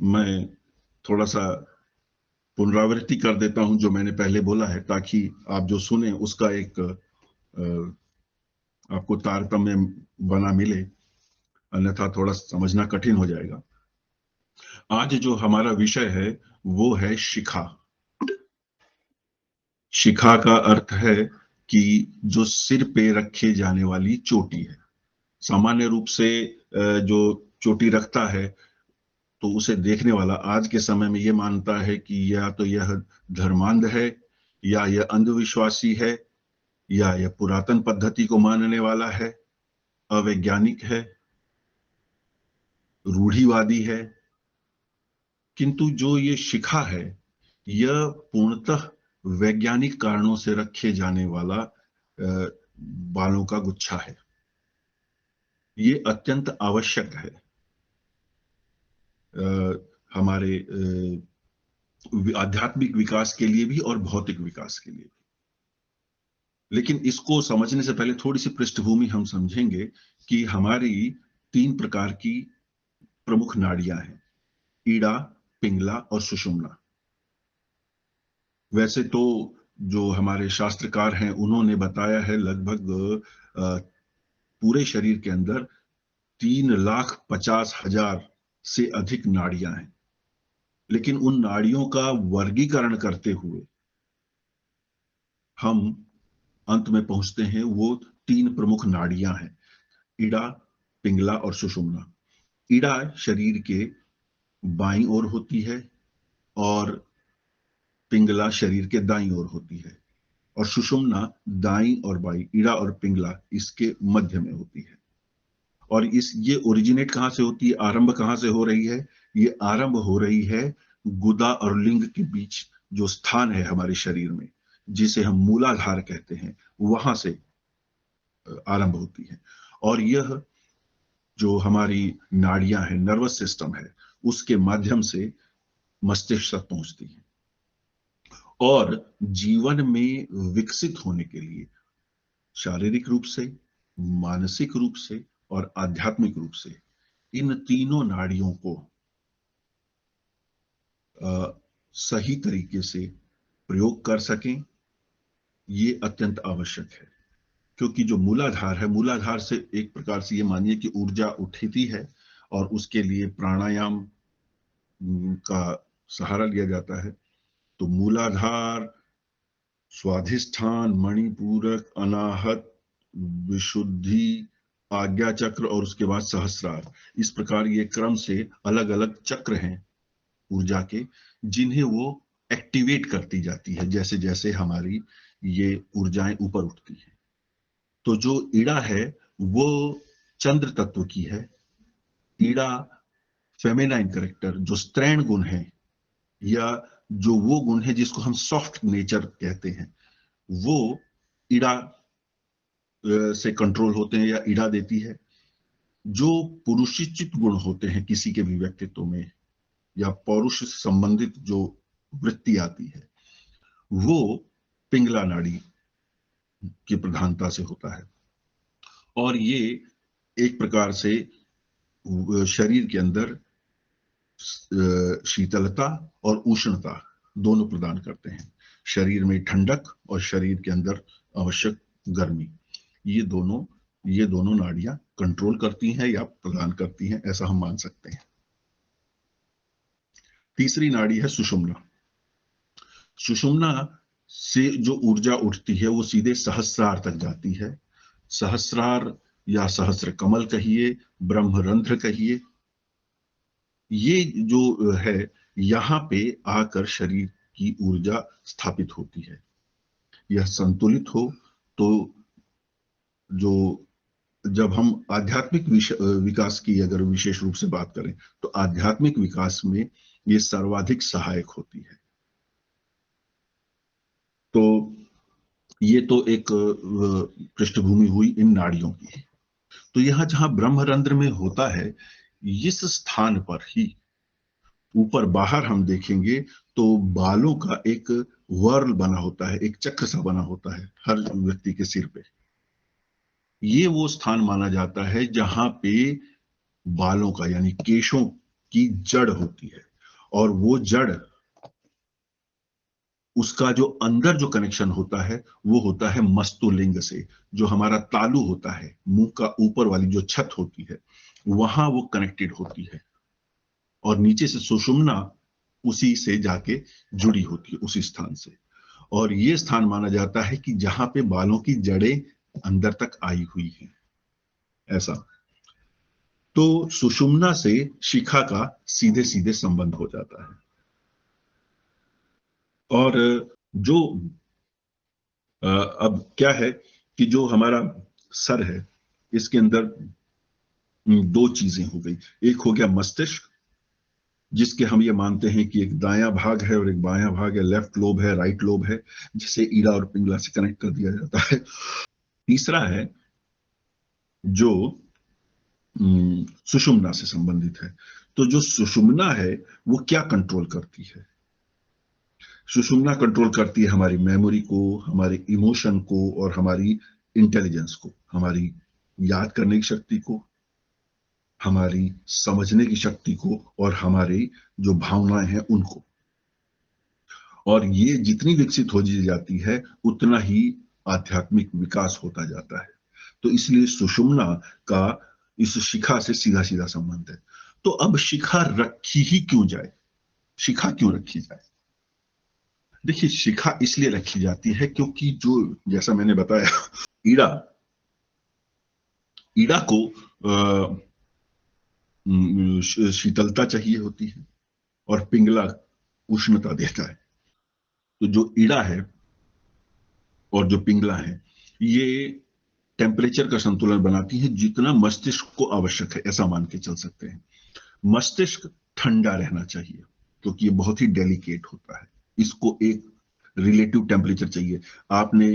मैं थोड़ा सा पुनरावृत्ति कर देता हूं जो मैंने पहले बोला है, ताकि आप जो सुने उसका एक आपको तारतम्य बना मिले, अन्यथा थोड़ा समझना कठिन हो जाएगा। आज जो हमारा विषय है वो है शिखा। शिखा का अर्थ है कि जो सिर पे रखे जाने वाली चोटी है। सामान्य रूप से जो चोटी रखता है तो उसे देखने वाला आज के समय में ये मानता है कि या तो यह धर्मांध है, या यह अंधविश्वासी है, या यह पुरातन पद्धति को मानने वाला है, अवैज्ञानिक है, रूढ़िवादी है। किंतु जो ये शिखा है यह पूर्णतः वैज्ञानिक कारणों से रखे जाने वाला बालों का गुच्छा है। ये अत्यंत आवश्यक है हमारे आध्यात्मिक विकास के लिए भी और भौतिक विकास के लिए भी। लेकिन इसको समझने से पहले थोड़ी सी पृष्ठभूमि हम समझेंगे कि हमारी 3 प्रकार की प्रमुख नाड़ियां हैं, ईड़ा, पिंगला और सुषुम्ना। वैसे तो जो हमारे शास्त्रकार हैं उन्होंने बताया है लगभग पूरे शरीर के अंदर 3,50,000 से अधिक नाड़ियां हैं। लेकिन उन नाड़ियों का वर्गीकरण करते हुए हम अंत में पहुंचते हैं वो 3 प्रमुख नाड़ियां हैं, ईड़ा, पिंगला और सुषुम्ना। ईड़ा शरीर के बाईं ओर होती है और पिंगला शरीर के दाईं ओर होती है, और सुषुम्ना दाईं और बाईं, ईड़ा और पिंगला इसके मध्य में होती है। और ये ओरिजिनेट कहां से होती है, आरंभ कहां से हो रही है? ये आरंभ हो रही है गुदा और लिंग के बीच जो स्थान है हमारे शरीर में, जिसे हम मूलाधार कहते हैं, वहां से आरंभ होती है। और यह जो हमारी नाड़ियां हैं, नर्वस सिस्टम है, उसके माध्यम से मस्तिष्क तक पहुंचती है। और जीवन में विकसित होने के लिए शारीरिक रूप से, मानसिक रूप से और आध्यात्मिक रूप से इन तीनों नाड़ियों को सही तरीके से प्रयोग कर सकें, ये अत्यंत आवश्यक है। क्योंकि जो मूलाधार है, मूलाधार से एक प्रकार से ये मानिए कि ऊर्जा उठती है, और उसके लिए प्राणायाम का सहारा लिया जाता है। तो मूलाधार, स्वाधिष्ठान, मणिपूरक, अनाहत, विशुद्धि, आज्ञा चक्र और उसके बाद सहस्रार, इस प्रकार ये क्रम से अलग अलग चक्र हैं ऊर्जा के, जिन्हें वो एक्टिवेट करती जाती है जैसे जैसे हमारी ये ऊर्जाएं ऊपर उठती हैं। तो जो ईड़ा है वो चंद्र तत्व की है। ईड़ा फेमिनाइन करेक्टर, जो स्त्रैण गुण है, या जो वो गुण है जिसको हम सॉफ्ट नेचर कहते हैं, वो ईड़ा से कंट्रोल होते हैं या ईड़ा देती है। जो पुरुषिचित गुण होते हैं किसी के भी व्यक्तित्व में, या पौरुष से संबंधित जो वृत्ति आती है, वो पिंगला नाड़ी की प्रधानता से होता है। और ये एक प्रकार से शरीर के अंदर शीतलता और उष्णता दोनों प्रदान करते हैं। शरीर में ठंडक और शरीर के अंदर आवश्यक गर्मी, ये दोनों नाड़ियां कंट्रोल करती हैं या प्रदान करती हैं, ऐसा हम मान सकते हैं। तीसरी नाड़ी है सुषुम्ना। सुषुम्ना से जो ऊर्जा उठती है वो सीधे सहस्रार तक जाती है। सहस्रार या सहस्र कमल कहिए, ब्रह्मरंध्र कहिए, ये जो है यहाँ पे आकर शरीर की ऊर्जा स्थापित होती है। यह संतुलित हो तो जो जब हम आध्यात्मिक विकास की अगर विशेष रूप से बात करें तो आध्यात्मिक विकास में ये सर्वाधिक सहायक होती है। तो ये तो एक पृष्ठभूमि हुई इन नाड़ियों की। तो यहाँ जहां ब्रह्मरंध्र में होता है, इस स्थान पर ही ऊपर बाहर हम देखेंगे तो बालों का एक वर्ल बना होता है, एक चक्र सा बना होता है हर व्यक्ति के सिर पे। ये वो स्थान माना जाता है जहां पे बालों का यानी केशों की जड़ होती है। और वो जड़, उसका जो अंदर जो कनेक्शन होता है वो होता है मस्तुलिंग से। जो हमारा तालु होता है, मुंह का ऊपर वाली जो छत होती है, वहां वो कनेक्टेड होती है, और नीचे से सुषुम्ना उसी से जाके जुड़ी होती है, उसी स्थान से। और ये स्थान माना जाता है कि जहां पे बालों की जड़ें अंदर तक आई हुई हैं, ऐसा। तो सुषुम्ना से शिखा का सीधे सीधे संबंध हो जाता है। और जो अब क्या है कि जो हमारा सर है, इसके अंदर दो चीजें हो गई। एक हो गया मस्तिष्क, जिसके हम ये मानते हैं कि एक दायां भाग है और एक बायां भाग है, लेफ्ट लोब है, राइट लोब है, जिसे ईड़ा और पिंगला से कनेक्ट कर दिया जाता है। तीसरा है जो सुषुम्ना से संबंधित है। तो जो सुषुम्ना है वो क्या कंट्रोल करती है? सुषुम्ना कंट्रोल करती है हमारी मेमोरी को, हमारे इमोशन को, और हमारी इंटेलिजेंस को, हमारी याद करने की शक्ति को, हमारी समझने की शक्ति को, और हमारी जो भावनाएं हैं उनको। और ये जितनी विकसित हो जाती है उतना ही आध्यात्मिक विकास होता जाता है। तो इसलिए सुषुम्ना का इस शिखा से सीधा सीधा संबंध है। तो अब शिखा रखी ही क्यों जाए? शिखा क्यों रखी जाए? देखिए, शिखा इसलिए रखी जाती है क्योंकि जो, जैसा मैंने बताया, ईड़ा ईड़ा को शीतलता चाहिए होती है, और पिंगला उष्णता देता है। तो जो ईड़ा है और जो पिंगला है, ये टेम्परेचर का संतुलन बनाती है जितना मस्तिष्क को आवश्यक है, ऐसा मान के चल सकते हैं। मस्तिष्क ठंडा रहना चाहिए क्योंकि ये बहुत ही डेलिकेट होता है, इसको एक रिलेटिव टेम्परेचर चाहिए। आपने,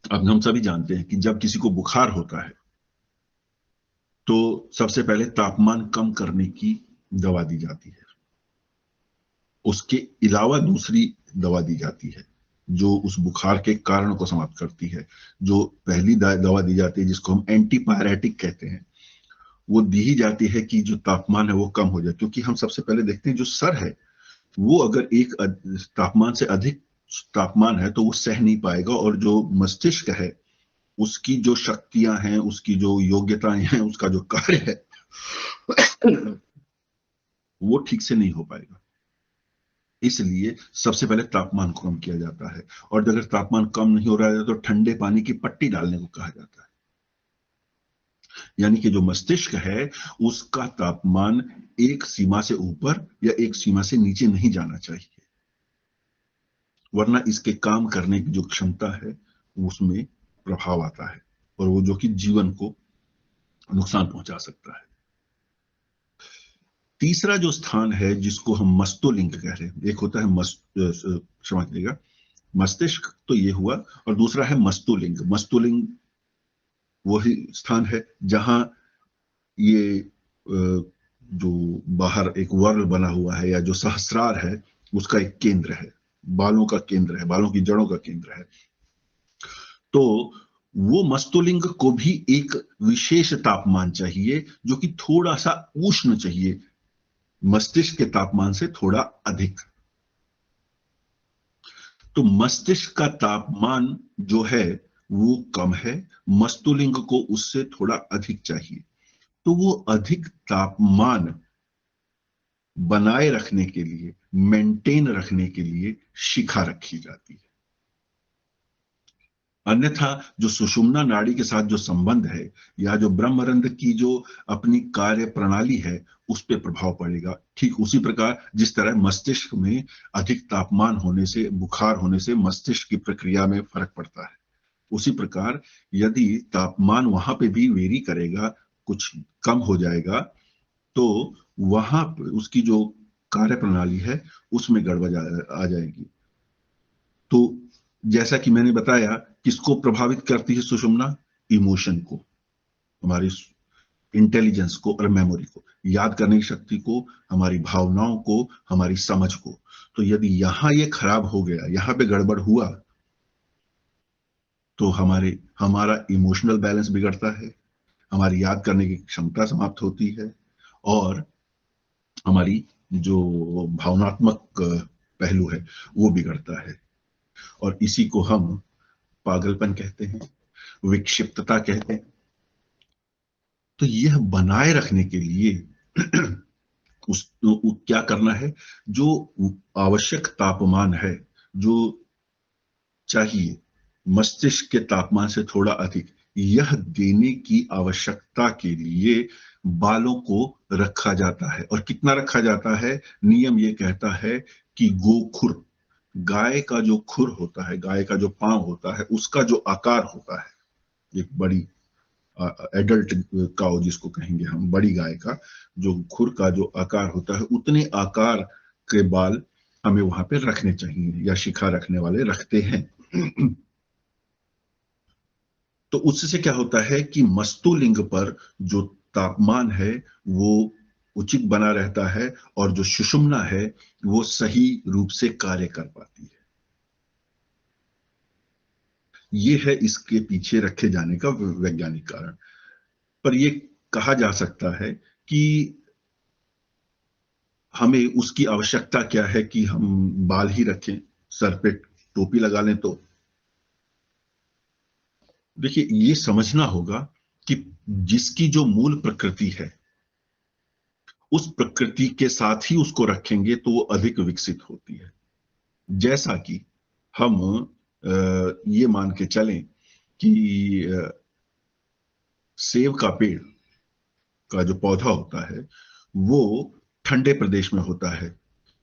अब हम सभी जानते हैं कि जब किसी को बुखार होता है तो सबसे पहले तापमान कम करने की दवा दी जाती है, उसके अलावा दूसरी दवा दी जाती है जो उस बुखार के कारण को समाप्त करती है। जो पहली दवा दी जाती है जिसको हम एंटीपायरेटिक कहते हैं, वो दी ही जाती है कि जो तापमान है वो कम हो जाए। क्योंकि हम सबसे पहले देखते हैं जो सर है वो अगर एक तापमान से अधिक तापमान है तो वो सह नहीं पाएगा, और जो मस्तिष्क है उसकी जो शक्तियां हैं, उसकी जो योग्यताएं हैं, उसका जो कार्य है वो ठीक से नहीं हो पाएगा। इसलिए सबसे पहले तापमान को कम किया जाता है, और अगर तापमान कम नहीं हो रहा है तो ठंडे पानी की पट्टी डालने को कहा जाता है। यानी कि जो मस्तिष्क है उसका तापमान एक सीमा से ऊपर या एक सीमा से नीचे नहीं जाना चाहिए, वरना इसके काम करने की जो क्षमता है उसमें प्रभाव आता है, और वो जो कि जीवन को नुकसान पहुंचा सकता है। तीसरा जो स्थान है जिसको हम मस्तोलिंग कह रहे हैं, एक होता है क्षमा कीजिएगा, मस्तिष्क तो ये हुआ, और दूसरा है मस्तुलिंग। मस्तुलिंग वही स्थान है जहां ये जो बाहर एक वर्ल बना हुआ है या जो सहस्रार है उसका एक केंद्र है, बालों का केंद्र है, बालों की जड़ों का केंद्र है। तो वो मस्तुलिंग को भी एक विशेष तापमान चाहिए जो कि थोड़ा सा उष्ण चाहिए, मस्तिष्क के तापमान से थोड़ा अधिक। तो मस्तिष्क का तापमान जो है वो कम है, मस्तुलिंग को उससे थोड़ा अधिक चाहिए। तो वो अधिक तापमान बनाए रखने के लिए, मेंटेन रखने के लिए शिखा रखी जाती है। अन्यथा जो सुषुम्ना नाड़ी के साथ जो संबंध है, या जो ब्रह्मरंध्र की जो अपनी कार्य प्रणाली है, उस पर प्रभाव पड़ेगा। ठीक उसी प्रकार जिस तरह मस्तिष्क में अधिक तापमान होने से, बुखार होने से मस्तिष्क की प्रक्रिया में फर्क पड़ता है, उसी प्रकार यदि तापमान वहां पे भी वेरी करेगा, कुछ कम हो जाएगा, तो वहां उसकी जो कार्य प्रणाली है उसमें गड़बड़ आ जाएगी। तो जैसा कि मैंने बताया, किसको प्रभावित करती है सुषुम्ना? इमोशन को, हमारी इंटेलिजेंस को और मेमोरी को, याद करने की शक्ति को, हमारी भावनाओं को, हमारी समझ को। तो यदि यहां ये खराब हो गया, यहां पे गड़बड़ हुआ, तो हमारा इमोशनल बैलेंस बिगड़ता है, हमारी याद करने की क्षमता समाप्त होती है, और हमारी जो भावनात्मक पहलू है वो बिगड़ता है, और इसी को हम पागलपन कहते हैं, विक्षिप्तता कहते हैं। तो यह बनाए रखने के लिए क्या करना है, जो आवश्यक तापमान है, जो चाहिए मस्तिष्क के तापमान से थोड़ा अधिक, यह देने की आवश्यकता के लिए बालों को रखा जाता है। और कितना रखा जाता है? नियम ये कहता है कि गोखुर, गाय का जो खुर होता है, गाय का जो पांव होता है, उसका जो आकार होता है, एक बड़ी एडल्ट काउ जिसको कहेंगे हम, बड़ी गाय का जो खुर का जो आकार होता है, उतने आकार के बाल हमें वहां पे रखने चाहिए, या शिखा रखने वाले रखते हैं। तो उससे क्या होता है कि मस्तुलिंग पर जो तापमान है वो उचित बना रहता है, और जो सुषुम्ना है वो सही रूप से कार्य कर पाती है। ये है इसके पीछे रखे जाने का वैज्ञानिक कारण। पर ये कहा जा सकता है कि हमें उसकी आवश्यकता क्या है कि हम बाल ही रखें, सर पे टोपी लगा लें? तो देखिए, ये समझना होगा कि जिसकी जो मूल प्रकृति है, उस प्रकृति के साथ ही उसको रखेंगे तो वो अधिक विकसित होती है। जैसा कि हम ये मान के चलें कि सेब का पेड़ का जो पौधा होता है वो ठंडे प्रदेश में होता है।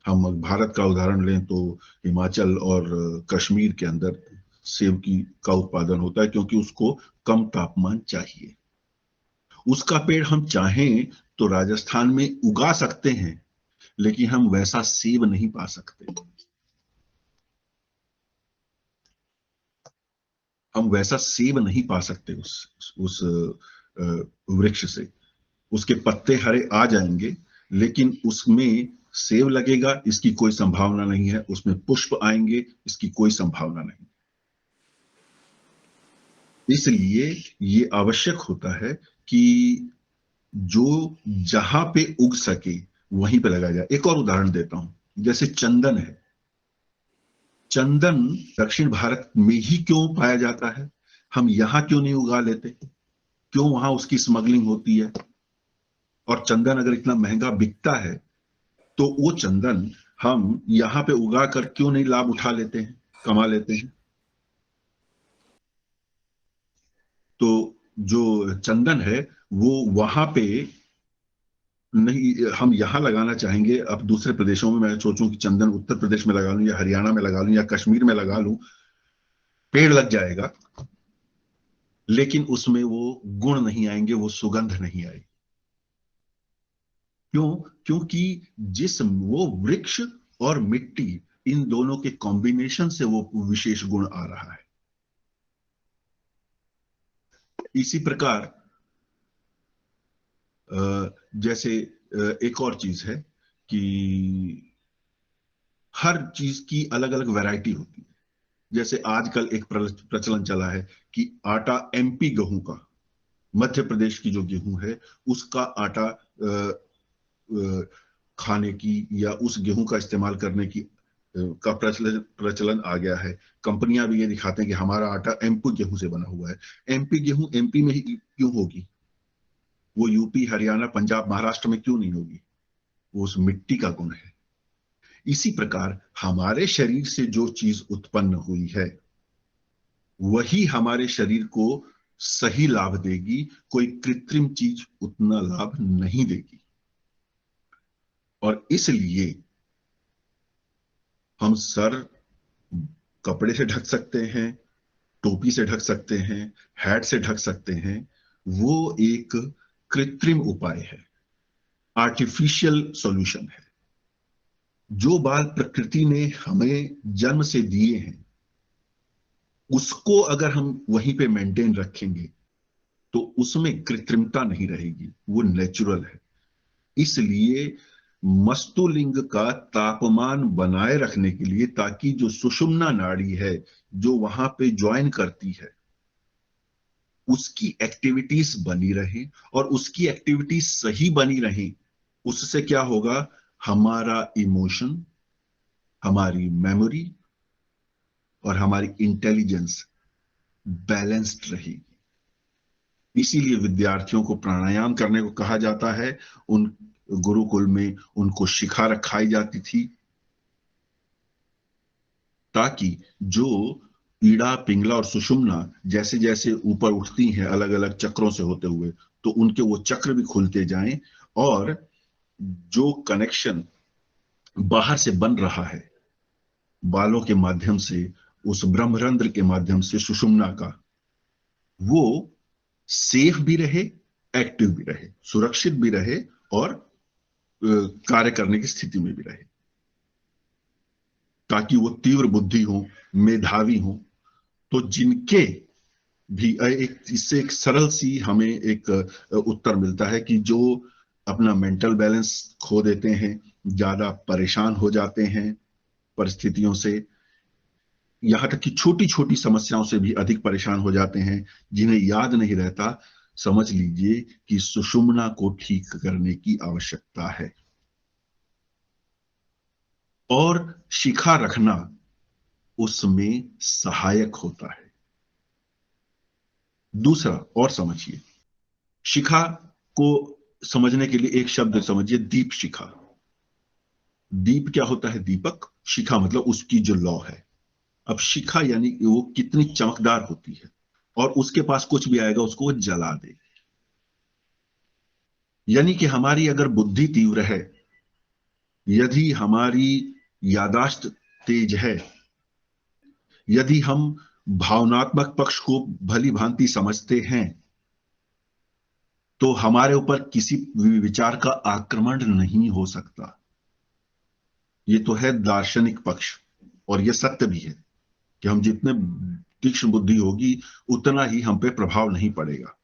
हम भारत का उदाहरण लें तो हिमाचल और कश्मीर के अंदर सेब की का उत्पादन होता है, क्योंकि उसको कम तापमान चाहिए। उसका पेड़ हम चाहें तो राजस्थान में उगा सकते हैं, लेकिन हम वैसा सेब नहीं पा सकते। हम वैसा सेब नहीं पा सकते उस वृक्ष से। उसके पत्ते हरे आ जाएंगे, लेकिन उसमें सेब लगेगा इसकी कोई संभावना नहीं है, उसमें पुष्प आएंगे इसकी कोई संभावना नहीं। इसलिए ये आवश्यक होता है कि जो जहां पे उग सके वहीं पे लगाया जाए। एक और उदाहरण देता हूं, जैसे चंदन है। चंदन दक्षिण भारत में ही क्यों पाया जाता है? हम यहां क्यों नहीं उगा लेते? क्यों वहां उसकी स्मगलिंग होती है? और चंदन अगर इतना महंगा बिकता है तो वो चंदन हम यहां पे उगा कर क्यों नहीं लाभ उठा लेते हैं, कमा लेते हैं? तो जो चंदन है वो वहां पे नहीं, हम यहां लगाना चाहेंगे। अब दूसरे प्रदेशों में मैं सोचूं कि चंदन उत्तर प्रदेश में लगा लूं, या हरियाणा में लगा लूं, या कश्मीर में लगा लूं, पेड़ लग जाएगा, लेकिन उसमें वो गुण नहीं आएंगे, वो सुगंध नहीं आएगी। क्यों? क्योंकि जिस वो वृक्ष और मिट्टी, इन दोनों के कॉम्बिनेशन से वो विशेष गुण आ रहा है। इसी प्रकार जैसे एक और चीज है कि हर चीज की अलग अलग वैरायटी होती है। जैसे आजकल एक प्रचलन चला है कि आटा एमपी गेहूं का, मध्य प्रदेश की जो गेहूं है उसका आटा खाने की या उस गेहूं का इस्तेमाल करने की का प्रचलन प्रचलन आ गया है। कंपनियां भी ये दिखाते हैं कि हमारा आटा एमपी गेहूं से बना हुआ है। एमपी गेहूं एमपी में ही क्यों होगी? वो यूपी, हरियाणा, पंजाब, महाराष्ट्र में क्यों नहीं होगी? वो उस मिट्टी का गुण है। इसी प्रकार हमारे शरीर से जो चीज उत्पन्न हुई है वही हमारे शरीर को सही लाभ देगी, कोई कृत्रिम चीज उतना लाभ नहीं देगी। और इसलिए हम सर कपड़े से ढक सकते हैं, टोपी से ढक सकते हैं, हैट से ढक सकते हैं, वो एक कृत्रिम उपाय है, आर्टिफिशियल सॉल्यूशन है। जो बाल प्रकृति ने हमें जन्म से दिए हैं उसको अगर हम वहीं पे मेंटेन रखेंगे तो उसमें कृत्रिमता नहीं रहेगी, वो नेचुरल है। इसलिए मस्तुलिंग का तापमान बनाए रखने के लिए, ताकि जो सुषुम्ना नाड़ी है जो वहां पे ज्वाइन करती है उसकी एक्टिविटीज बनी रहे, और उसकी एक्टिविटीज सही बनी रहे, उससे क्या होगा? हमारा इमोशन, हमारी मेमोरी और हमारी इंटेलिजेंस बैलेंस्ड रहेगी। इसीलिए विद्यार्थियों को प्राणायाम करने को कहा जाता है। उन गुरुकुल में उनको शिखा रखाई जाती थी ताकि जो ईड़ा, पिंगला और सुषुम्ना जैसे जैसे ऊपर उठती हैं अलग अलग चक्रों से होते हुए, तो उनके वो चक्र भी खुलते जाएं और जो कनेक्शन बाहर से बन रहा है बालों के माध्यम से, उस ब्रह्मरंध्र के माध्यम से सुषुम्ना का, वो सेफ भी रहे, एक्टिव भी रहे, सुरक्षित भी रहे और कार्य करने की स्थिति में भी रहे, ताकि वो तीव्र बुद्धि हो, मेधावी हो। तो जिनके भी एक इससे एक सरल सी हमें एक उत्तर मिलता है कि जो अपना मेंटल बैलेंस खो देते हैं, ज्यादा परेशान हो जाते हैं परिस्थितियों से, यहां तक कि छोटी छोटी समस्याओं से भी अधिक परेशान हो जाते हैं, जिन्हें याद नहीं रहता, समझ लीजिए कि सुषुम्ना को ठीक करने की आवश्यकता है। और शिखा रखना उसमें सहायक होता है। दूसरा और समझिए, शिखा को समझने के लिए एक शब्द समझिए, दीप शिखा। दीप क्या होता है? दीपक। शिखा मतलब उसकी जो लौ है। अब शिखा यानी वो कितनी चमकदार होती है, और उसके पास कुछ भी आएगा उसको वो जला दे। यानी कि हमारी अगर बुद्धि तीव्र है, यदि हमारी यादाश्त तेज है, यदि हम भावनात्मक पक्ष को भली भांति समझते हैं, तो हमारे ऊपर किसी विचार का आक्रमण नहीं हो सकता। ये तो है दार्शनिक पक्ष, और ये सत्य भी है कि हम जितने तीक्ष्ण बुद्धि होगी उतना ही हम पे प्रभाव नहीं पड़ेगा।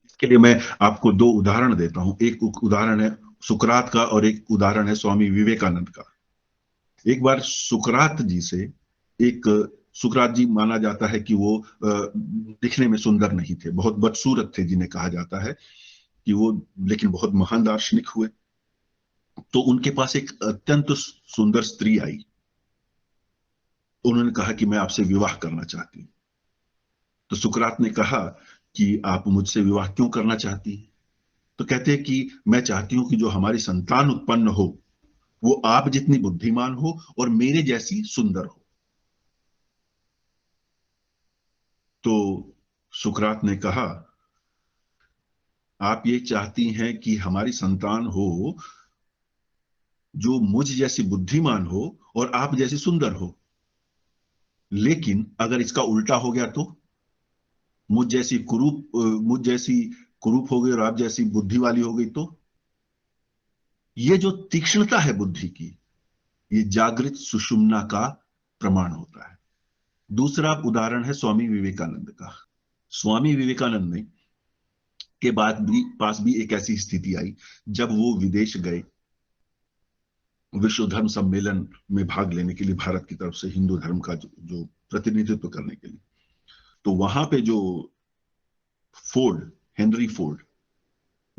इसके लिए मैं आपको दो उदाहरण देता हूं। एक उदाहरण है सुकरात का और एक उदाहरण है स्वामी विवेकानंद का। एक बार सुकरात जी से एक सुकरात जी माना जाता है कि वो दिखने में सुंदर नहीं थे, बहुत बदसूरत थे, जिन्हें कहा जाता है कि वो, लेकिन बहुत महान दार्शनिक हुए। तो उनके पास एक अत्यंत सुंदर स्त्री आई। उन्होंने कहा कि मैं आपसे विवाह करना चाहती हूँ। तो सुकरात ने कहा कि आप मुझसे विवाह क्यों करना चाहती हैं? तो कहते हैं कि मैं चाहती हूं कि जो हमारी संतान उत्पन्न हो वो आप जितनी बुद्धिमान हो और मेरे जैसी सुंदर हो। तो सुकरात ने कहा, आप ये चाहती हैं कि हमारी संतान हो जो मुझ जैसी बुद्धिमान हो और आप जैसी सुंदर हो, लेकिन अगर इसका उल्टा हो गया तो मुझ जैसी कुरूप हो गई और आप जैसी बुद्धि वाली हो गई, तो ये जो तीक्ष्णता है बुद्धि की, ये जागृत सुषुम्ना का प्रमाण होता है। दूसरा उदाहरण है स्वामी विवेकानंद का। स्वामी विवेकानंद ने के बाद भी पास भी एक ऐसी स्थिति आई जब वो विदेश गए विश्व धर्म सम्मेलन में भाग लेने के लिए, भारत की तरफ से हिंदू धर्म का जो प्रतिनिधित्व करने के लिए। तो वहां पे जो फोर्ड, हेनरी फोर्ड,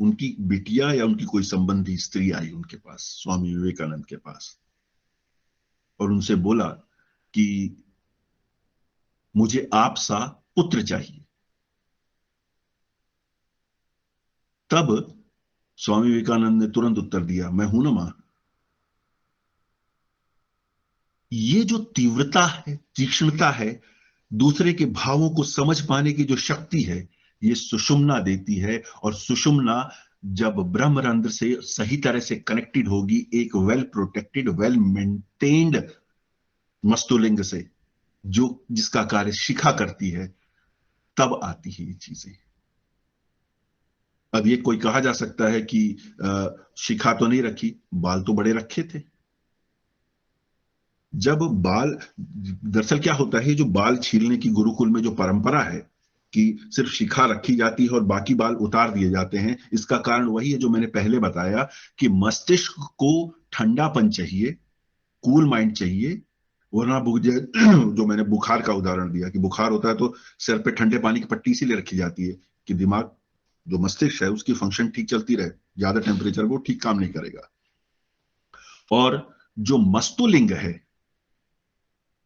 उनकी बिटिया या उनकी कोई संबंधी स्त्री आई उनके पास, स्वामी विवेकानंद के पास, और उनसे बोला कि मुझे आप सा पुत्र चाहिए। तब स्वामी विवेकानंद ने तुरंत उत्तर दिया, मैं हूं ना मां। ये जो तीव्रता है, तीक्ष्णता है, दूसरे के भावों को समझ पाने की जो शक्ति है, ये सुषुम्ना देती है। और सुषुम्ना जब ब्रह्मरंध्र से सही तरह से कनेक्टेड होगी, एक वेल प्रोटेक्टेड, वेल मेंटेन्ड मस्तुलिंग से, जो जिसका कार्य शिखा करती है, तब आती है ये चीजें। अब ये कोई कहा जा सकता है कि शिखा तो नहीं रखी, बाल तो बड़े रखे थे। जब बाल, दरअसल क्या होता है, जो बाल छीलने की गुरुकुल में जो परंपरा है कि सिर्फ शिखा रखी जाती है और बाकी बाल उतार दिए जाते हैं, इसका कारण वही है जो मैंने पहले बताया कि मस्तिष्क को ठंडापन चाहिए, कूल माइंड चाहिए। वरना जो मैंने बुखार का उदाहरण दिया कि बुखार होता है तो सिर पे ठंडे पानी की पट्टी इसीलिए रखी जाती है कि दिमाग, जो मस्तिष्क है, उसकी फंक्शन ठीक चलती रहे। ज्यादा टेम्परेचर वो ठीक काम नहीं करेगा। और जो मस्तुलिंग है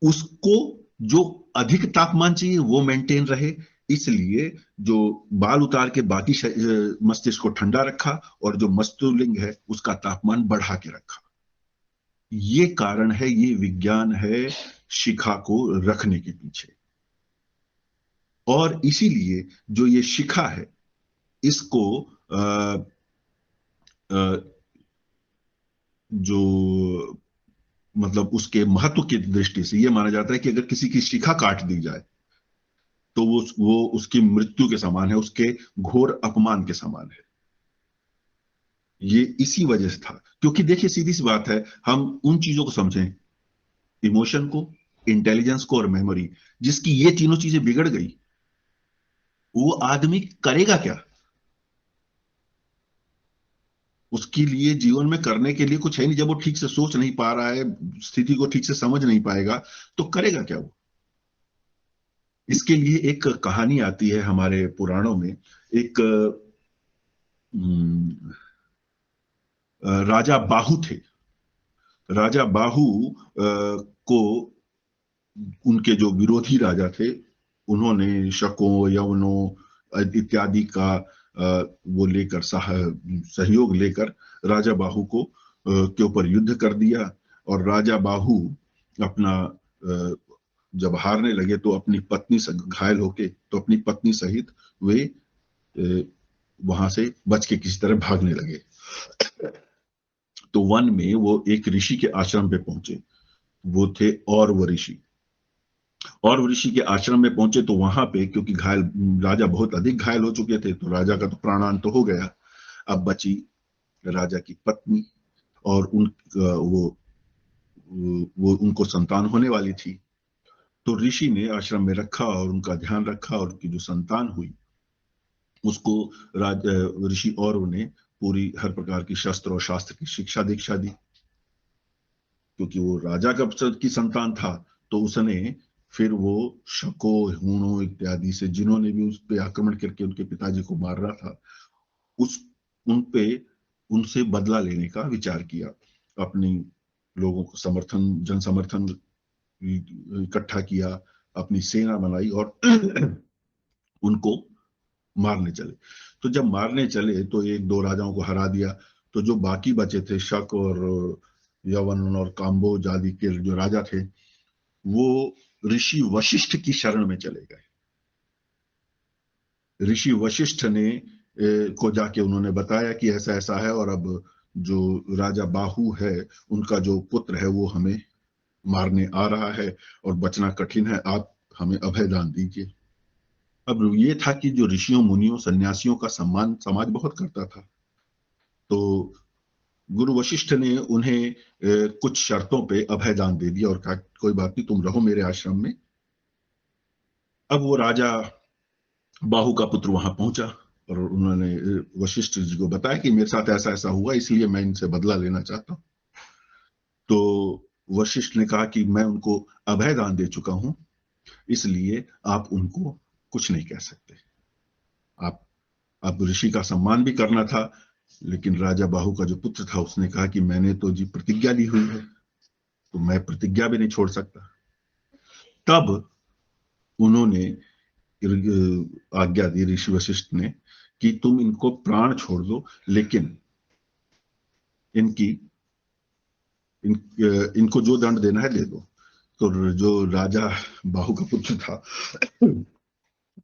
उसको जो अधिक तापमान चाहिए वो मेंटेन रहे, इसलिए जो बाल उतार के बाकी मस्तिष्क को ठंडा रखा और जो मस्तुलिंग है उसका तापमान बढ़ा के रखा। ये कारण है, ये विज्ञान है शिखा को रखने के पीछे। और इसीलिए जो ये शिखा है इसको जो मतलब उसके महत्व की दृष्टि से ये माना जाता है कि अगर किसी की शिखा काट दी जाए तो वो उसकी मृत्यु के समान है, उसके घोर अपमान के समान है। ये इसी वजह से था, क्योंकि देखिए सीधी सी बात है, हम उन चीजों को समझें, इमोशन को, इंटेलिजेंस को और मेमोरी, जिसकी ये तीनों चीजें बिगड़ गई, वो आदमी करेगा क्या? उसके लिए जीवन में करने के लिए कुछ है नहीं। जब वो ठीक से सोच नहीं पा रहा है, स्थिति को ठीक से समझ नहीं पाएगा, तो करेगा क्या वो? इसके लिए एक कहानी आती है हमारे पुराणों में। एक राजा बाहु थे। राजा बाहु को उनके जो विरोधी राजा थे उन्होंने शकों यवनों इत्यादि का वो लेकर सहयोग लेकर राजा बाहु को के ऊपर युद्ध कर दिया। और राजा बाहु अपना जब हारने लगे तो अपनी पत्नी से घायल होके, तो अपनी पत्नी सहित वे वहां से बच के किसी तरह भागने लगे। तो वन में वो एक ऋषि के आश्रम पे पहुंचे। वो थे और वो ऋषि, और ऋषि के आश्रम में पहुंचे तो वहां पे क्योंकि घायल राजा बहुत अधिक घायल हो चुके थे, तो राजा का तो प्राणांत तो हो गया। अब बची राजा की पत्नी, और वो उनको संतान होने वाली थी। तो ऋषि ने आश्रम में रखा और उनका ध्यान रखा, और उनकी जो संतान हुई उसको ऋषि और उन्हें पूरी हर प्रकार की शस्त्र और शास्त्र की शिक्षा दीक्षा दी। क्योंकि वो राजा का की संतान था, तो उसने फिर वो शको हूणों इत्यादि से जिन्होंने भी उस पे आक्रमण करके उनके पिताजी को मार रहा था, उस उन पे उनसे बदला लेने का विचार किया। अपनी लोगों को जन समर्थन इकट्ठा किया, अपनी सेना बनाई और उनको मारने चले। तो जब मारने चले तो एक दो राजाओं को हरा दिया। तो जो बाकी बचे थे, शक और यवन और काम्बोज आदि के जो राजा थे, वो ऋषि वशिष्ठ की शरण में चले गए। ऋषि वशिष्ठ ने को जाके उन्होंने बताया कि ऐसा ऐसा है, और अब जो राजा बाहु है उनका जो पुत्र है वो हमें मारने आ रहा है और बचना कठिन है, आप हमें अभय दान दीजिए। अब ये था कि जो ऋषियों मुनियों सन्यासियों का सम्मान समाज बहुत करता था। तो गुरु वशिष्ठ ने उन्हें कुछ शर्तों पे अभय दान दे दिया और कहा कोई बात नहीं, तुम रहो मेरे आश्रम में। अब वो राजा बाहु का पुत्र वहां पहुंचा और उन्होंने वशिष्ठ जी को बताया कि मेरे साथ ऐसा ऐसा हुआ, इसलिए मैं इनसे बदला लेना चाहता हूं। तो वशिष्ठ ने कहा कि मैं उनको अभय दान दे चुका हूं, इसलिए आप उनको कुछ नहीं कह सकते। आप अब ऋषि का सम्मान भी करना था, लेकिन राजा बाहु का जो पुत्र था उसने कहा कि मैंने तो जी प्रतिज्ञा ली हुई है, तो मैं प्रतिज्ञा भी नहीं छोड़ सकता। तब उन्होंने आज्ञा दी ऋषि वशिष्ठ ने कि तुम इनको प्राण छोड़ दो, लेकिन इनकी इन, इनको जो दंड देना है दे दो। तो जो राजा बाहु का पुत्र था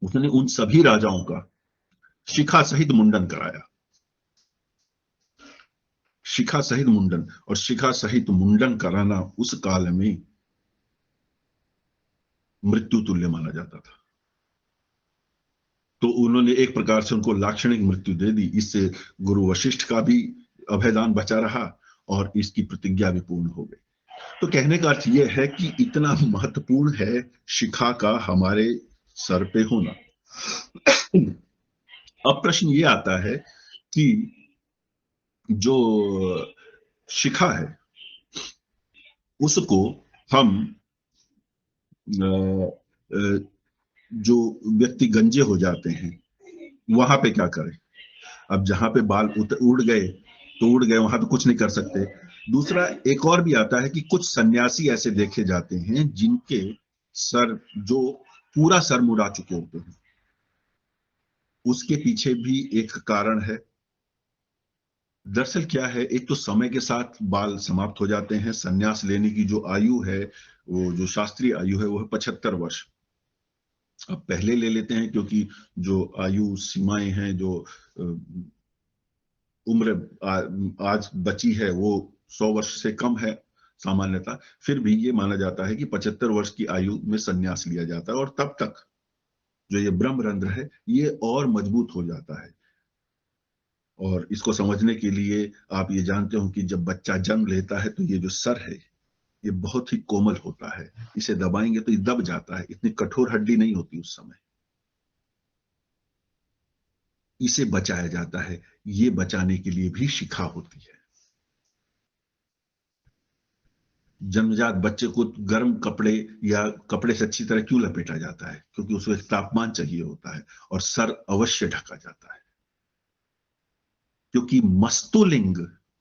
उसने उन सभी राजाओं का शिखा सहित मुंडन कराया। शिखा सहित मुंडन, और शिखा सहित मुंडन कराना उस काल में मृत्यु तुल्य माना जाता था। तो उन्होंने एक प्रकार से उनको लाक्षणिक मृत्यु दे दी। इससे गुरु वशिष्ठ का भी अभयदान बचा रहा और इसकी प्रतिज्ञा भी पूर्ण हो गई। तो कहने का अर्थ यह है कि इतना महत्वपूर्ण है शिखा का हमारे सर पे होना। अब प्रश्न ये आता है कि जो शिखा है उसको हम जो व्यक्ति गंजे हो जाते हैं वहां पे क्या करें? अब जहां पे बाल उड़ गए तो उड़ गए, वहां पे कुछ नहीं कर सकते। दूसरा एक और भी आता है कि कुछ सन्यासी ऐसे देखे जाते हैं जिनके सर जो पूरा सर मुड़ा चुके होते हैं। उसके पीछे भी एक कारण है। दरअसल क्या है, एक तो समय के साथ बाल समाप्त हो जाते हैं। सन्यास लेने की जो आयु है, वो जो शास्त्रीय आयु है वो है 75 वर्ष। अब पहले ले लेते हैं क्योंकि जो आयु सीमाएं हैं, जो उम्र आज बची है वो 100 वर्ष से कम है सामान्यतः। फिर भी ये माना जाता है कि 75 वर्ष की आयु में संन्यास लिया जाता है, और तब तक जो ये ब्रह्मरंध्र है ये और मजबूत हो जाता है। और इसको समझने के लिए आप ये जानते हो कि जब बच्चा जन्म लेता है तो ये जो सर है ये बहुत ही कोमल होता है। इसे दबाएंगे तो ये दब जाता है, इतनी कठोर हड्डी नहीं होती उस समय। इसे बचाया जाता है। ये बचाने के लिए भी शिखा होती है। जन्मजात बच्चे को गर्म कपड़े या कपड़े से अच्छी तरह क्यों लपेटा जाता है? क्योंकि उसको एक तापमान चाहिए होता है, और सर अवश्य ढका जाता है। क्योंकि मस्तुलिंग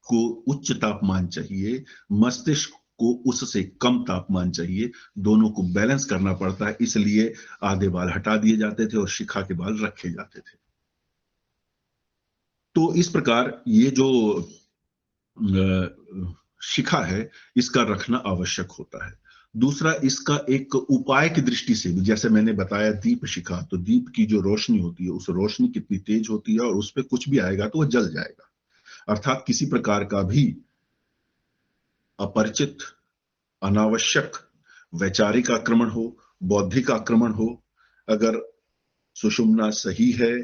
को उच्च तापमान चाहिए, मस्तिष्क को उससे कम तापमान चाहिए। दोनों को बैलेंस करना पड़ता है, इसलिए आधे बाल हटा दिए जाते थे और शिखा के बाल रखे जाते थे। तो इस प्रकार ये जो शिखा है इसका रखना आवश्यक होता है। दूसरा, इसका एक उपाय की दृष्टि से भी, जैसे मैंने बताया दीप शिखा, तो दीप की जो रोशनी होती है, उस रोशनी कितनी तेज होती है, और उस पर कुछ भी आएगा तो वह जल जाएगा। अर्थात किसी प्रकार का भी अपरिचित, अनावश्यक वैचारिक आक्रमण हो, बौद्धिक आक्रमण हो, अगर सुषुम्ना सही है,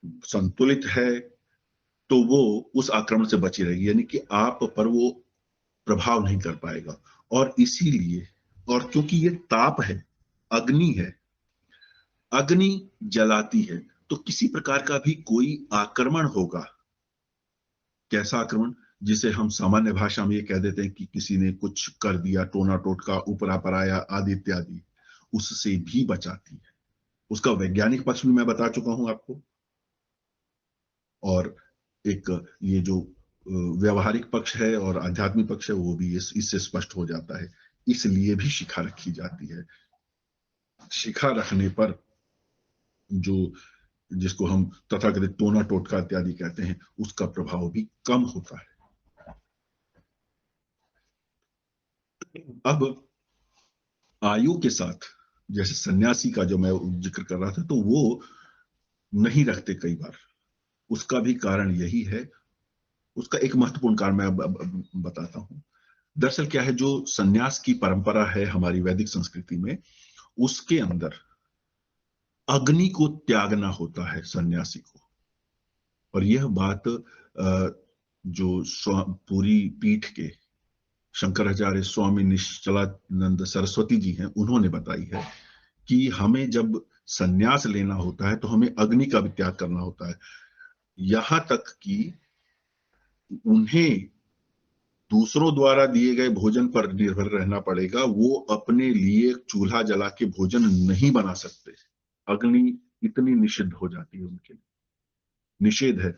संतुलित है, तो वो उस आक्रमण से बची रहेगी, यानी कि आप पर वो प्रभाव नहीं कर पाएगा। और इसीलिए, और क्योंकि ये ताप है, अग्नि है, अग्नि जलाती है, तो किसी प्रकार का भी कोई आक्रमण होगा। कैसा आक्रमण? जिसे हम सामान्य भाषा में ये कह देते हैं कि किसी ने कुछ कर दिया, टोना टोटका, ऊपरा पराया आदि इत्यादि, उससे भी बचाती है। उसका वैज्ञानिक पक्ष भी मैं बता चुका हूं आपको, और एक ये जो व्यवहारिक पक्ष है और आध्यात्मिक पक्ष है वो भी इससे स्पष्ट हो जाता है। इसलिए भी शिखा रखी जाती है। शिखा रखने पर जो, जिसको हम तथाकथित टोना टोटका इत्यादि कहते हैं, उसका प्रभाव भी कम होता है। अब आयु के साथ, जैसे सन्यासी का जो मैं जिक्र कर रहा था, तो वो नहीं रखते कई बार। उसका भी कारण यही है। उसका एक महत्वपूर्ण कारण मैं अब बताता हूं। दरअसल क्या है, जो सन्यास की परंपरा है हमारी वैदिक संस्कृति में, उसके अंदर अग्नि को त्यागना होता है सन्यासी को। और यह बात जो पूरी पीठ के शंकराचार्य स्वामी निश्चलानंद सरस्वती जी हैं, उन्होंने बताई है कि हमें जब सन्यास लेना होता है तो हमें अग्नि का भी त्याग करना होता है। यहां तक कि उन्हें दूसरों द्वारा दिए गए भोजन पर निर्भर रहना पड़ेगा। वो अपने लिए चूल्हा जला के भोजन नहीं बना सकते। अग्नि इतनी निषिद्ध हो जाती है उनके लिए, निषेध है।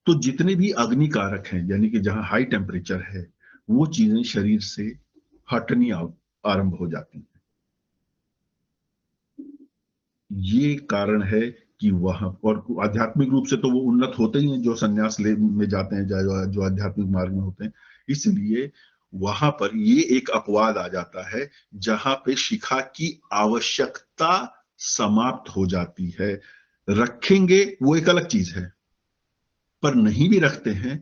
तो जितने भी अग्नि कारक हैं, यानी कि जहां हाई टेम्परेचर है, वो चीजें शरीर से हटनी आरंभ हो जाती हैं। ये कारण है कि वहां, और आध्यात्मिक रूप से तो वो उन्नत होते ही हैं जो संन्यास ले में जाते हैं, जो आध्यात्मिक मार्ग में होते हैं। इसलिए वहां पर ये एक अपवाद आ जाता है जहां पे शिखा की आवश्यकता समाप्त हो जाती है। रखेंगे वो एक अलग चीज है, पर नहीं भी रखते हैं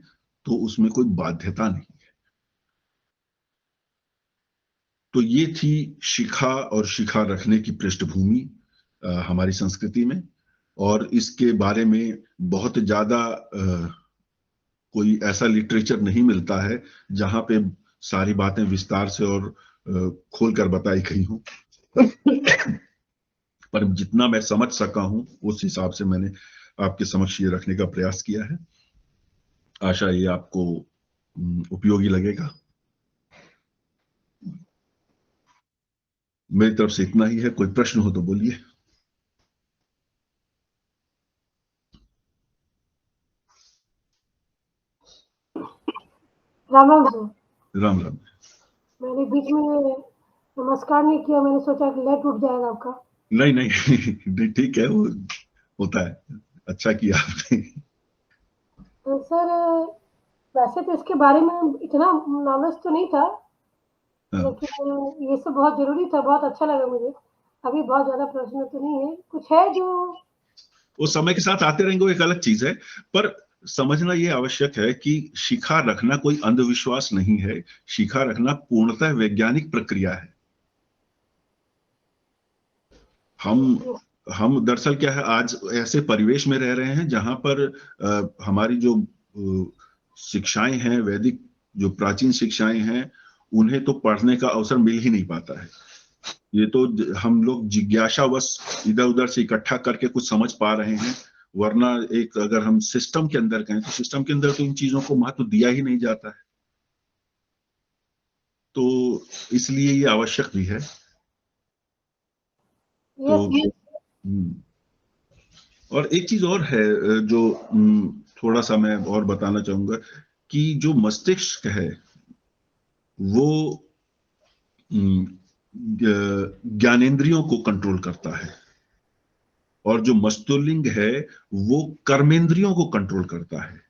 तो उसमें कोई बाध्यता नहीं है। तो ये थी शिखा और शिखा रखने की पृष्ठभूमि हमारी संस्कृति में। और इसके बारे में बहुत ज्यादा कोई ऐसा लिटरेचर नहीं मिलता है जहां पे सारी बातें विस्तार से और खोल कर बताई गई हूं। पर जितना मैं समझ सका हूं उस हिसाब से मैंने आपके समक्ष ये रखने का प्रयास किया है। आशा ये आपको उपयोगी लगेगा। मेरी तरफ से इतना ही है। कोई प्रश्न हो तो बोलिए। राम राम सर। राम राम। मैंने बीच में नमस्कार नहीं किया, मैंने सोचा कि लेट उठ जाएगा आपका। नहीं नहीं नहीं, ठीक है, वो होता है। अच्छा किया आपने। तो सर, वैसे तो इसके बारे में इतना नॉलेज तो नहीं था, हाँ, लेकिन ये सब बहुत ज़रूरी था, बहुत अच्छा लगा मुझे। अभी बहुत ज़्यादा प्रश्न तो नहीं है, कुछ है जो वो समय के साथ आते रहेंगे, वो एक अलग चीज है। पर समझना ये आवश्यक है कि शिखा रखना कोई अंधविश्वास नहीं है। शिखा रखना पूर्णतः वैज्ञानिक प्रक्रिया है। हम हम दरअसल क्या है, आज ऐसे परिवेश में रह रहे हैं जहां पर हमारी जो शिक्षाएं हैं, वैदिक जो प्राचीन शिक्षाएं हैं, उन्हें तो पढ़ने का अवसर मिल ही नहीं पाता है। ये तो हम लोग जिज्ञासावश इधर उधर से इकट्ठा करके कुछ समझ पा रहे हैं। वरना एक अगर हम सिस्टम के अंदर कहें तो सिस्टम के अंदर तो इन चीजों को महत्व दिया ही नहीं जाता है। तो इसलिए ये आवश्यक भी है। तो यस। और एक चीज और है जो थोड़ा सा मैं और बताना चाहूंगा कि जो मस्तिष्क है वो ज्ञानेंद्रियों को कंट्रोल करता है, और जो मस्तुलिंग है वो कर्मेंद्रियों को कंट्रोल करता है।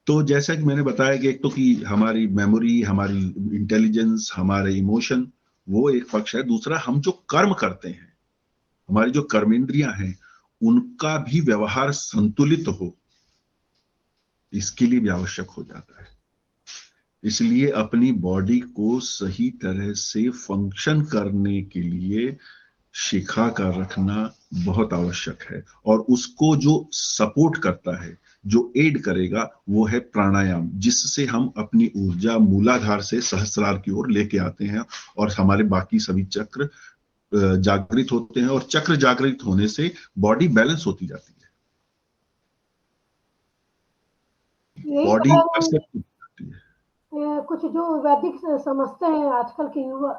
तो जैसा कि मैंने बताया कि एक तो कि हमारी मेमोरी, हमारी इंटेलिजेंस, हमारे इमोशन, वो एक पक्ष है। दूसरा, हम जो कर्म करते हैं, हमारी जो कर्मेंद्रियां हैं, उनका भी व्यवहार संतुलित हो, इसके लिए भी आवश्यक हो जाता है। इसलिए अपनी बॉडी को सही तरह से फंक्शन करने के लिए शिखा का रखना बहुत आवश्यक है। और उसको जो सपोर्ट करता है, जो एड करेगा, वो है प्राणायाम, जिससे हम अपनी ऊर्जा मूलाधार से सहस्रार की ओर लेके आते हैं और हमारे बाकी सभी चक्र जागृत होते हैं, और चक्र जागृत होने से बॉडी बैलेंस होती जाती है, यही बॉडी बता रहे हैं। परसेप्ट होती है। कुछ जो वैदिक समझते हैं आजकल के युवा,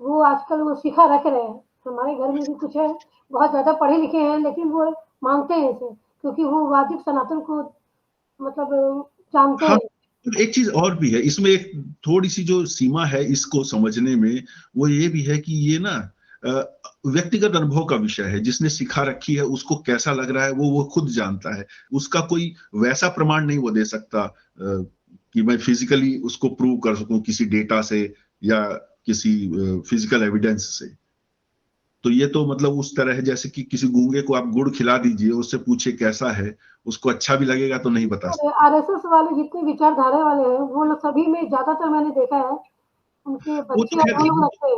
वो आजकल वो शिखा रख रहे हैं। हमारे घर में भी कुछ है, बहुत ज़्यादा पढ़े लिखे हैं, लेकिन वो मानते हैं इसे, क्योंकि वो वैदिक सनातन को मतलब जानते हाँ, हैं। एक चीज और भी है इसमें, एक थोड़ी सी जो सीमा है इसको समझने में, वो ये भी है कि ये ना अ, व्यक्तिगत अनुभव का विषय है। जिसने सिखा रखी है उसको कैसा लग रहा है वो खुद जानता है। उसका कोई वैसा प्रमाण नहीं वो दे सकता कि मैं फिजिकली उसको प्रूव कर सकूं किसी डेटा से या किसी फिजिकल एविडेंस से। तो ये तो मतलब उस तरह है जैसे कि किसी गूंगे को आप गुड़ खिला दीजिए, उससे पूछे कैसा है, उसको अच्छा भी लगेगा तो नहीं बता सकता। आरएसएस वाले जितने विचारधारा वाले हैं, वो लोग सभी में ज़्यादातर मैंने देखा है, उनके वो तो बच्चे और खैर, वो लोग रखते हैं।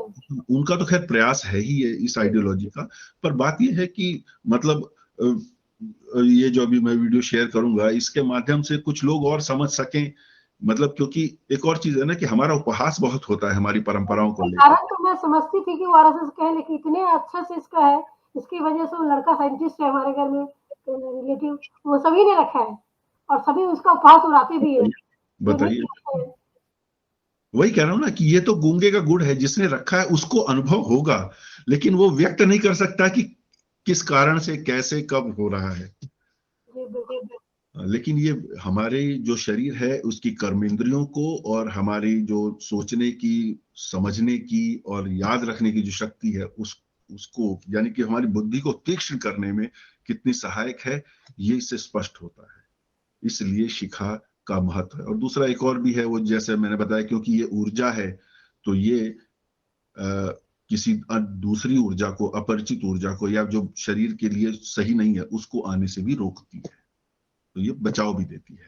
उनका तो खैर प्रयास है ही है इस आइडियोलॉजी का। पर बात यह है कि मतलब ये जो अभी मैं वीडियो शेयर करूंगा, इसके माध्यम से कुछ लोग और समझ सकें। मतलब क्योंकि एक और चीज है ना कि हमारा उपहास बहुत होता है हमारी परंपराओं को नहीं, लेकर। कारण तो मैं समझती थी कि वो आरएसएस का है, लेकिन इतने अच्छे से इसका है, इसकी वजह से वो लड़का साइंटिस्ट है हमारे घर में, रिलेटिव, वो सभी ने रखा है और सभी उसका उपहास उड़ाते भी है। बताइए, जो नहीं बताइए। करते हैं। वही कह रहा हूं ना कि ये तो गूंगे का गुड़ है, जिसने रखा है उसको अनुभव होगा, लेकिन वो व्यक्त नहीं कर सकता कि किस कारण से, कैसे, कब हो रहा है। जी बिल्कुल। लेकिन ये हमारे जो शरीर है उसकी कर्मेंद्रियों को, और हमारी जो सोचने की, समझने की और याद रखने की जो शक्ति है, उसको यानी कि हमारी बुद्धि को तीक्ष्ण करने में कितनी सहायक है, ये इससे स्पष्ट होता है। इसलिए शिखा का महत्व है। और दूसरा एक और भी है, वो जैसे मैंने बताया, क्योंकि ये ऊर्जा है, तो ये किसी दूसरी ऊर्जा को, अपरिचित ऊर्जा को, या जो शरीर के लिए सही नहीं है, उसको आने से भी रोकती है। तो ये बचाव भी देती है।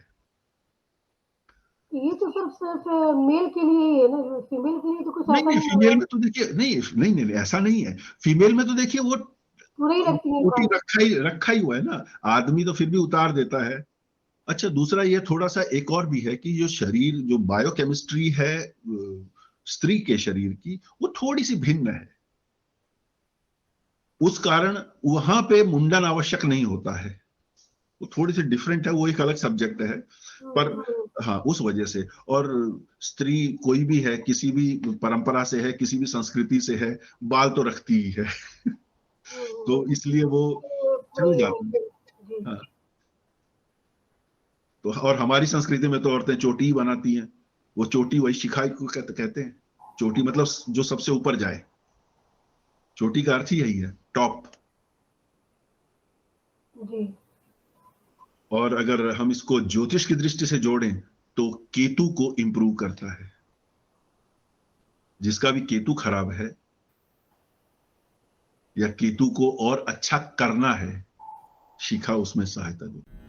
ये तो सिर्फ मेल के लिए ही है ना, फीमेल के लिए तो कुछ नहीं ऐसा नहीं, नहीं फीमेल होगा। में तो देखिए, नहीं नहीं नहीं नहीं, ऐसा नहीं है। फीमेल में तो देखिए वो पूरा ही रखती है कोटी पास। रखा ही हुआ है ना। आदमी तो फिर भी उतार देता है। अच्छा, दूसरा ये थोड़ा सा एक और भी है कि जो शरीर, जो बायोकेमिस्ट्री है स्त्री के शरीर की, वो थोड़ी सी भिन्न है। उस कारण वहां पे मुंडन आवश्यक नहीं होता है। वो थोड़ी सी डिफरेंट है, वो एक अलग सब्जेक्ट है। पर हाँ, उस वजह से। और स्त्री कोई भी है, किसी भी परंपरा से है, किसी भी संस्कृति से है, बाल तो रखती ही है। तो इसलिए वो चल वही जाती है। वही जी। हाँ, तो और हमारी संस्कृति में तो औरतें चोटी ही बनाती हैं, वो चोटी वही शिखा को कहते हैं। चोटी मतलब जो सबसे ऊपर जाए, चोटी का अर्थ ही यही है, टॉप। जी। और अगर हम इसको ज्योतिष की दृष्टि से जोड़ें तो केतु को इंप्रूव करता है। जिसका भी केतु खराब है या केतु को और अच्छा करना है, शिखा उसमें सहायता दे।